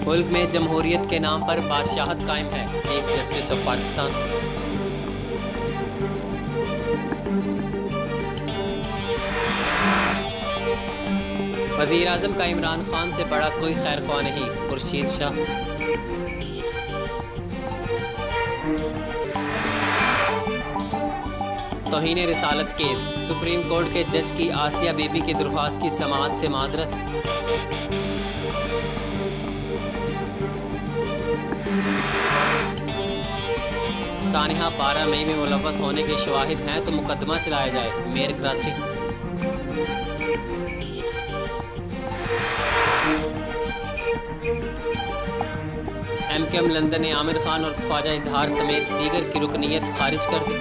मुल्क में जमहूरियत के नाम पर बादशाहत कायम है। Chief justice of Pakistan. वज़ीर आज़म का इमरान खान से बड़ा कोई खैर ख्वाह नहीं, खुर्शीद शाह। तौहीन रिसालत केस, सुप्रीम कोर्ट के जज की आसिया बीबी की दरख्वास्त की समाअत से माजरत। सानिहा 12 मई में मुलव्वस होने के शवाहिद हैं तो मुकदमा चलाया जाए, मेयर कराची। MKM लंदन ने आमिर खान और ख्वाजा इजहार समेत दीगर की रुकनीत खारिज कर दी।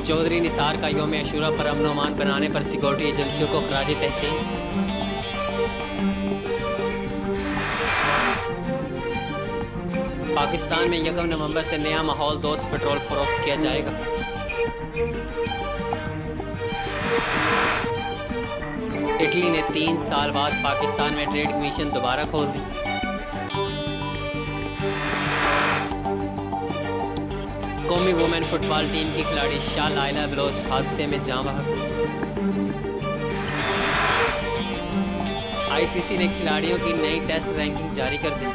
चौधरी निसार का यौम अशूरा पर अमन ओ अमान बनाने पर सिक्योरिटी एजेंसियों को खराज तहसीन। पाकिस्तान में 1 नवंबर से नया माहौल दोस्त पेट्रोल फरोख्त किया जाएगा। इटली ने 3 साल बाद पाकिस्तान में ट्रेड कमीशन दोबारा खोल दी। कौमी वुमेन फुटबॉल टीम की खिलाड़ी शाह लाइला बलोच हादसे में जाँ बहक। ICC ने खिलाड़ियों की नई टेस्ट रैंकिंग जारी कर दी।